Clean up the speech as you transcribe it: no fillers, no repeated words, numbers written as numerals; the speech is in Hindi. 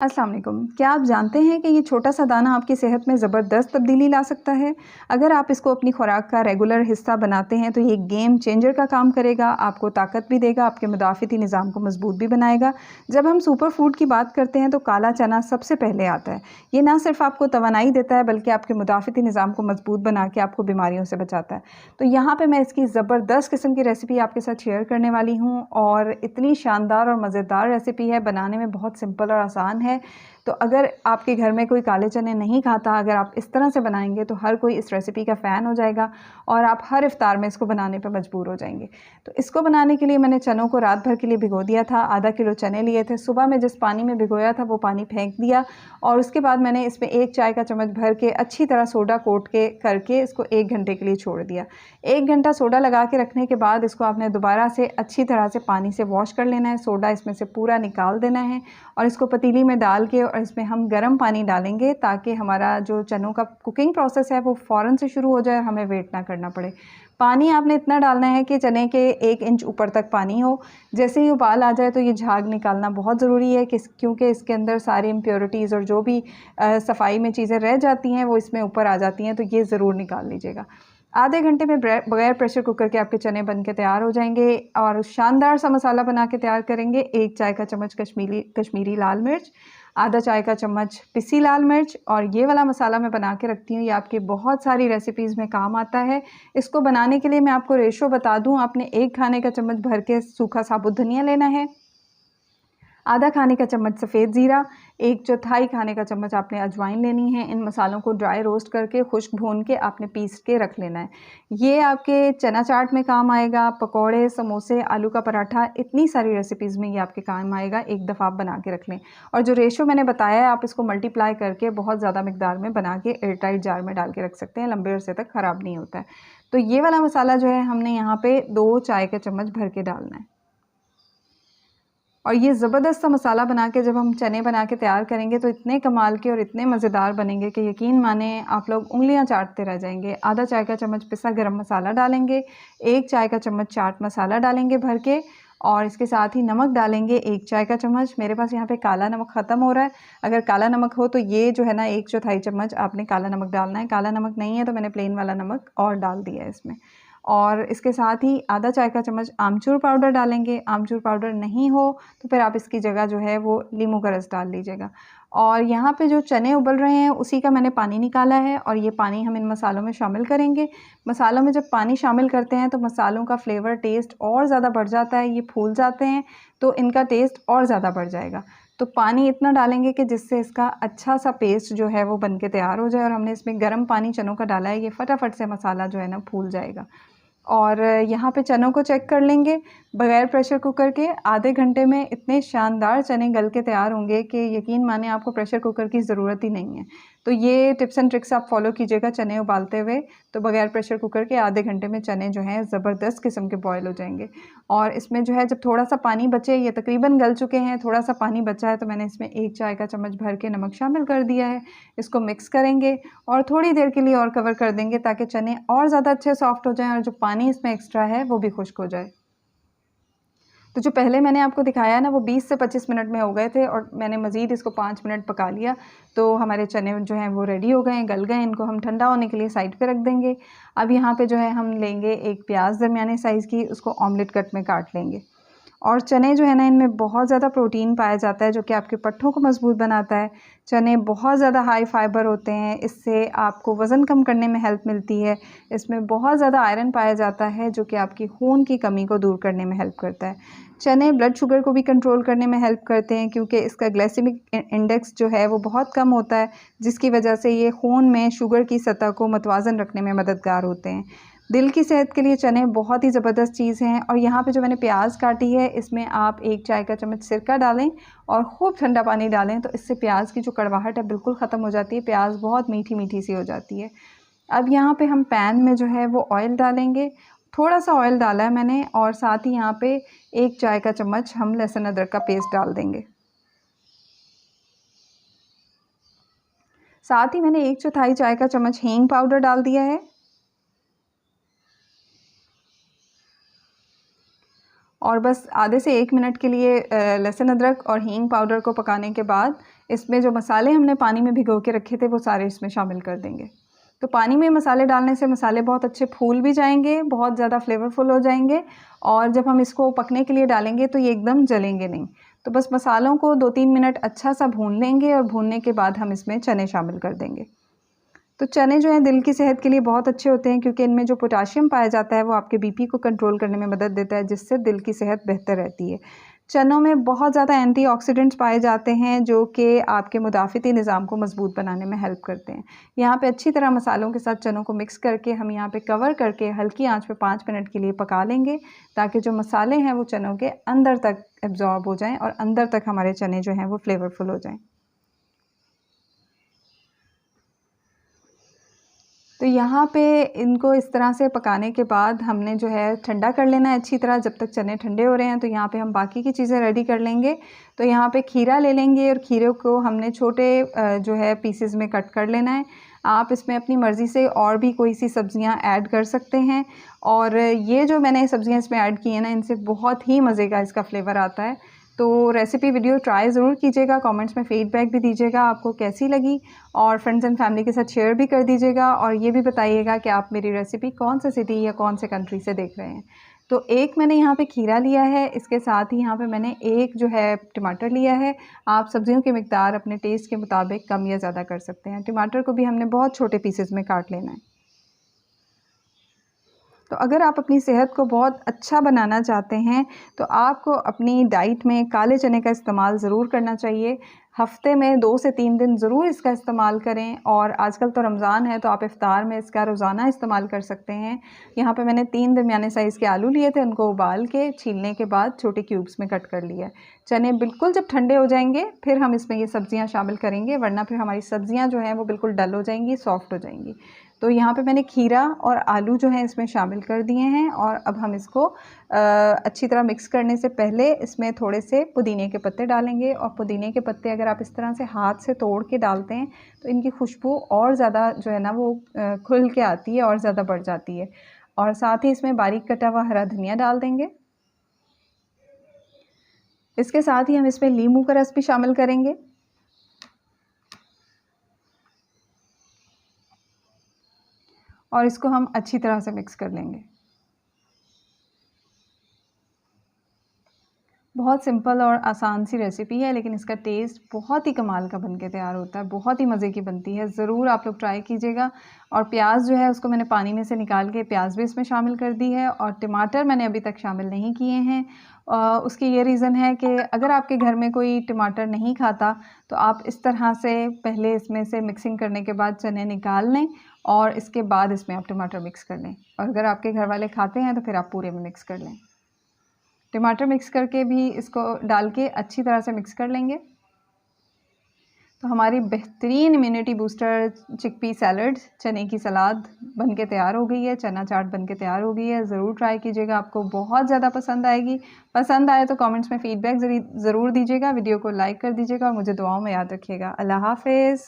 अस्सलाम वालेकुम। क्या आप जानते हैं कि ये छोटा सा दाना आपकी सेहत में ज़बरदस्त तब्दीली ला सकता है? अगर आप इसको अपनी खुराक का रेगुलर हिस्सा बनाते हैं तो ये गेम चेंजर का काम करेगा, आपको ताकत भी देगा, आपके मुदाफ़ती निज़ाम को मज़बूत भी बनाएगा। जब हम सुपर फूड की बात करते हैं तो काला चना सबसे पहले आता है। ये ना सिर्फ़ आपको तवानाई देता है बल्कि आपके मुदाफ़ती निज़ाम को मज़बूत बना के आपको बीमारियों से बचाता है। तो यहाँ पे मैं इसकी ज़बरदस्त किस्म की रेसिपी आपके साथ शेयर करने वाली हूँ और इतनी शानदार और मज़ेदार रेसिपी है, बनाने में बहुत सिंपल और आसान है। तो अगर आपके घर में कोई काले चने नहीं खाता, अगर आप इस तरह से बनाएंगे तो हर कोई इस रेसिपी का फ़ैन हो जाएगा और आप हर इफ्तार में इसको बनाने पर मजबूर हो जाएंगे। तो इसको बनाने के लिए मैंने चनों को रात भर के लिए भिगो दिया था। आधा किलो चने लिए थे। सुबह में जिस पानी में भिगोया था वो पानी फेंक दिया और उसके बाद मैंने इसमें 1 चाय का चम्मच भर के अच्छी तरह सोडा कोट के करके इसको 1 घंटे के लिए छोड़ दिया। 1 घंटा सोडा लगा के रखने के बाद इसको आपने दोबारा से अच्छी तरह से पानी से वॉश कर लेना है। सोडा इसमें से पूरा निकाल देना है और इसको पतीली में डाल के और इसमें हम गर्म पानी डालेंगे ताकि हमारा जो चनों का कुकिंग प्रोसेस है वो फ़ौरन से शुरू हो जाए और हमें वेट ना करना पड़े। पानी आपने इतना डालना है कि चने के 1 इंच ऊपर तक पानी हो। जैसे ही उबाल आ जाए तो ये झाग निकालना बहुत ज़रूरी है क्योंकि इसके अंदर सारी इम्प्योरिटीज़ और जो भी सफाई में चीज़ें रह जाती हैं वो इसमें ऊपर आ जाती हैं, तो ये ज़रूर निकाल लीजिएगा। आधे घंटे में बगैर प्रेशर कुकर के आपके चने बन के तैयार हो जाएंगे और शानदार सा मसाला बना के तैयार करेंगे। 1 चाय का चम्मच कश्मीरी लाल मिर्च, आधा चाय का चम्मच पिसी लाल मिर्च और ये वाला मसाला मैं बना के रखती हूँ। ये आपकी बहुत सारी रेसिपीज़ में काम आता है। इसको बनाने के लिए मैं आपको रेशो बता दूँ, आपने 1 खाने का चम्मच भर के सूखा साबुत धनिया लेना है, आधा खाने का चम्मच सफ़ेद ज़ीरा, 1/4 खाने का चम्मच आपने अजवाइन लेनी है। इन मसालों को ड्राई रोस्ट करके खुश्क भून के आपने पीस के रख लेना है। ये आपके चना चाट में काम आएगा, पकोड़े, समोसे, आलू का पराठा, इतनी सारी रेसिपीज़ में ये आपके काम आएगा। एक दफ़ा आप बना के रख लें और जो रेशो मैंने बताया है आप इसको मल्टीप्लाई करके बहुत ज़्यादा मिकदार में बना के एयरटाइट जार में डाल के रख सकते हैं, लंबे अरसे तक ख़राब नहीं होता है। तो ये वाला मसाला जो है हमने यहाँ पे 2 चाय के चम्मच भर के डालना है और ये ज़बरदस्त सा मसाला बना के जब हम चने बना के तैयार करेंगे तो इतने कमाल के और इतने मज़ेदार बनेंगे कि यकीन माने आप लोग उँगलियां चाटते रह जाएंगे। आधा चाय का चम्मच पिसा गरम मसाला डालेंगे, 1 चाय का चम्मच चाट मसाला डालेंगे भर के और इसके साथ ही नमक डालेंगे 1 चाय का चम्मच। मेरे पास यहाँ पे काला नमक ख़त्म हो रहा है, अगर काला नमक हो तो ये जो है ना 1/4 चम्मच आपने काला नमक डालना है। काला नमक नहीं है तो मैंने प्लेन वाला नमक और डाल दिया है इसमें। और इसके साथ ही आधा चाय का चम्मच आमचूर पाउडर डालेंगे। आमचूर पाउडर नहीं हो तो फिर आप इसकी जगह जो है वो नींबू का रस डाल लीजिएगा। और यहाँ पे जो चने उबल रहे हैं उसी का मैंने पानी निकाला है और ये पानी हम इन मसालों में शामिल करेंगे। मसालों में जब पानी शामिल करते हैं तो मसालों का फ्लेवर टेस्ट और ज़्यादा बढ़ जाता है, ये फूल जाते हैं तो इनका टेस्ट और ज़्यादा बढ़ जाएगा। तो पानी इतना डालेंगे कि जिससे इसका अच्छा सा पेस्ट जो है वो बन के तैयार हो जाए और हमने इसमें गर्म पानी चनों का डाला है, ये फटाफट से मसाला जो है ना फूल जाएगा। और यहाँ पे चनों को चेक कर लेंगे बगैर प्रेशर कुकर के। आधे घंटे में इतने शानदार चने गल के तैयार होंगे कि यकीन माने आपको प्रेशर कुकर की ज़रूरत ही नहीं है। तो ये टिप्स एंड ट्रिक्स आप फॉलो कीजिएगा चने उबालते हुए, तो बगैर प्रेशर कुकर के आधे घंटे में चने जो हैं ज़बरदस्त किस्म के बॉयल हो जाएंगे। और इसमें जो है जब थोड़ा सा पानी बचे, ये तकरीबन गल चुके हैं, थोड़ा सा पानी बचा है तो मैंने इसमें 1 चाय का चम्मच भर के नमक शामिल कर दिया है। इसको मिक्स करेंगे और थोड़ी देर के लिए और कवर कर देंगे ताकि चने और ज़्यादा अच्छे सॉफ्ट हो जाएँ और जो पानी इसमें एक्स्ट्रा है वो भी खुश्क हो जाए। तो जो पहले मैंने आपको दिखाया ना वो 20 से 25 मिनट में हो गए थे और मैंने मज़ीद इसको 5 मिनट पका लिया, तो हमारे चने जो हैं वो रेडी हो गए हैं, गल गए। इनको हम ठंडा होने के लिए साइड पे रख देंगे। अब यहाँ पे जो है हम लेंगे एक प्याज दरमियाने साइज़ की, उसको ऑमलेट कट में काट लेंगे। और चने जो है ना इनमें बहुत ज़्यादा प्रोटीन पाया जाता है जो कि आपके पट्ठों को मज़बूत बनाता है। चने बहुत ज़्यादा हाई फाइबर होते हैं, इससे आपको वज़न कम करने में हेल्प मिलती है। इसमें बहुत ज़्यादा आयरन पाया जाता है जो कि आपकी खून की कमी को दूर करने में हेल्प करता है। चने ब्लड शुगर को भी कंट्रोल करने में हेल्प करते हैं क्योंकि इसका ग्लाइसेमिक इंडेक्स जो है वो बहुत कम होता है, जिसकी वजह से ये खून में शुगर की सतह को मतवाज़न रखने में मददगार होते हैं। दिल की सेहत के लिए चने बहुत ही ज़बरदस्त चीज़ हैं। और यहाँ पे जो मैंने प्याज काटी है इसमें आप 1 चाय का चम्मच सिरका डालें और खूब ठंडा पानी डालें, तो इससे प्याज की जो कड़वाहट है बिल्कुल ख़त्म हो जाती है, प्याज बहुत मीठी मीठी सी हो जाती है। अब यहाँ पे हम पैन में जो है वो ऑयल डालेंगे, थोड़ा सा ऑयल डाला है मैंने और साथ ही यहाँ पे 1 चाय का चम्मच हम लहसुन अदरक का पेस्ट डाल देंगे। साथ ही मैंने 1/4 चाय का चम्मच हींग पाउडर डाल दिया है और बस आधे से 1 मिनट के लिए लहसुन अदरक और हींग पाउडर को पकाने के बाद इसमें जो मसाले हमने पानी में भिगो के रखे थे वो सारे इसमें शामिल कर देंगे। तो पानी में मसाले डालने से मसाले बहुत अच्छे फूल भी जाएंगे, बहुत ज़्यादा फ्लेवरफुल हो जाएंगे, और जब हम इसको पकने के लिए डालेंगे तो ये एकदम जलेंगे नहीं। तो बस मसालों को 2-3 मिनट अच्छा सा भून लेंगे और भूनने के बाद हम इसमें चने शामिल कर देंगे। तो चने जो हैं दिल की सेहत के लिए बहुत अच्छे होते हैं, क्योंकि इनमें जो पोटाशियम पाया जाता है वो आपके बीपी को कंट्रोल करने में मदद देता है, जिससे दिल की सेहत बेहतर रहती है। चनों में बहुत ज़्यादा एंटीऑक्सीडेंट्स पाए जाते हैं जो कि आपके मुदाफ़ती निज़ाम को मज़बूत बनाने में हेल्प करते हैं। यहाँ पे अच्छी तरह मसालों के साथ चनों को मिक्स करके हम यहाँ पे कवर करके हल्की आंच पे 5 मिनट के लिए पका लेंगे, ताकि जो मसाले हैं वो चनों के अंदर तक एब्ज़ॉर्ब हो जाएँ और अंदर तक हमारे चने जो हैं वो फ्लेवरफुल हो जाएँ। तो यहाँ पे इनको इस तरह से पकाने के बाद हमने जो है ठंडा कर लेना है अच्छी तरह। जब तक चने ठंडे हो रहे हैं तो यहाँ पे हम बाकी की चीज़ें रेडी कर लेंगे। तो यहाँ पे खीरा ले लेंगे और खीरे को हमने छोटे जो है पीसेस में कट कर लेना है। आप इसमें अपनी मर्ज़ी से और भी कोई सी सब्ज़ियाँ ऐड कर सकते हैं, और ये जो मैंने सब्ज़ियाँ इसमें ऐड की हैं ना, इनसे बहुत ही मज़े का इसका फ्लेवर आता है। तो रेसिपी वीडियो ट्राई ज़रूर कीजिएगा, कमेंट्स में फ़ीडबैक भी दीजिएगा आपको कैसी लगी, और फ्रेंड्स एंड फैमिली के साथ शेयर भी कर दीजिएगा, और ये भी बताइएगा कि आप मेरी रेसिपी कौन से सिटी या कौन से कंट्री से देख रहे हैं। तो एक मैंने यहाँ पे खीरा लिया है, इसके साथ ही यहाँ पे मैंने एक जो है टमाटर लिया है। आप सब्जियों की मिकदार अपने टेस्ट के मुताबिक कम या ज़्यादा कर सकते हैं। टमाटर को भी हमने बहुत छोटे पीसेस में काट लेना है। तो अगर आप अपनी सेहत को बहुत अच्छा बनाना चाहते हैं तो आपको अपनी डाइट में काले चने का इस्तेमाल ज़रूर करना चाहिए। हफ़्ते में 2 से 3 दिन ज़रूर इसका इस्तेमाल करें, और आजकल तो रमज़ान है तो आप इफ़्तार में इसका रोज़ाना इस्तेमाल कर सकते हैं। यहाँ पे मैंने 3 दरमियाने साइज़ के आलू लिए थे, उनको उबाल के छीलने के बाद छोटे क्यूब्स में कट कर लिया। चने बिल्कुल जब ठंडे हो जाएंगे फिर हम इसमें ये सब्ज़ियाँ शामिल करेंगे, वरना फिर हमारी सब्ज़ियाँ जो हैं वो बिल्कुल डल हो जाएंगी, सॉफ्ट हो जाएंगी। तो यहाँ पे मैंने खीरा और आलू जो हैं इसमें शामिल कर दिए हैं, और अब हम इसको अच्छी तरह मिक्स करने से पहले इसमें थोड़े से पुदीने के पत्ते डालेंगे। और पुदीने के पत्ते अगर आप इस तरह से हाथ से तोड़ के डालते हैं तो इनकी खुशबू और ज़्यादा जो है ना वो खुल के आती है और ज़्यादा बढ़ जाती है। और साथ ही इसमें बारीक कटा हुआ हरा धनिया डाल देंगे। इसके साथ ही हम इसमें नींबू का रस भी शामिल करेंगे, और इसको हम अच्छी तरह से मिक्स कर लेंगे। बहुत सिंपल और आसान सी रेसिपी है, लेकिन इसका टेस्ट बहुत ही कमाल का बन के तैयार होता है, बहुत ही मज़े की बनती है। ज़रूर आप लोग ट्राई कीजिएगा। और प्याज जो है उसको मैंने पानी में से निकाल के प्याज भी इसमें शामिल कर दी है, और टमाटर मैंने अभी तक शामिल नहीं किए हैं। उसकी ये रीज़न है कि अगर आपके घर में कोई टमाटर नहीं खाता तो आप इस तरह से पहले इसमें से मिक्सिंग करने के बाद चने निकाल लें, और इसके बाद इसमें आप टमाटर मिक्स कर लें। और अगर आपके घर वाले खाते हैं तो फिर आप पूरे में मिक्स कर लें। टमाटर मिक्स करके भी इसको डाल के अच्छी तरह से मिक्स कर लेंगे। तो हमारी बेहतरीन इम्यूनिटी बूस्टर चिकपी सैलड, चने की सलाद बन के तैयार हो गई है, चना चाट बन के तैयार हो गई है। ज़रूर ट्राई कीजिएगा, आपको बहुत ज़्यादा पसंद आएगी। पसंद आए तो कमेंट्स में फ़ीडबैक ज़रूर दीजिएगा, वीडियो को लाइक कर दीजिएगा, और मुझे दुआओं में याद रखिएगा। अल्लाह हाफ़िज़।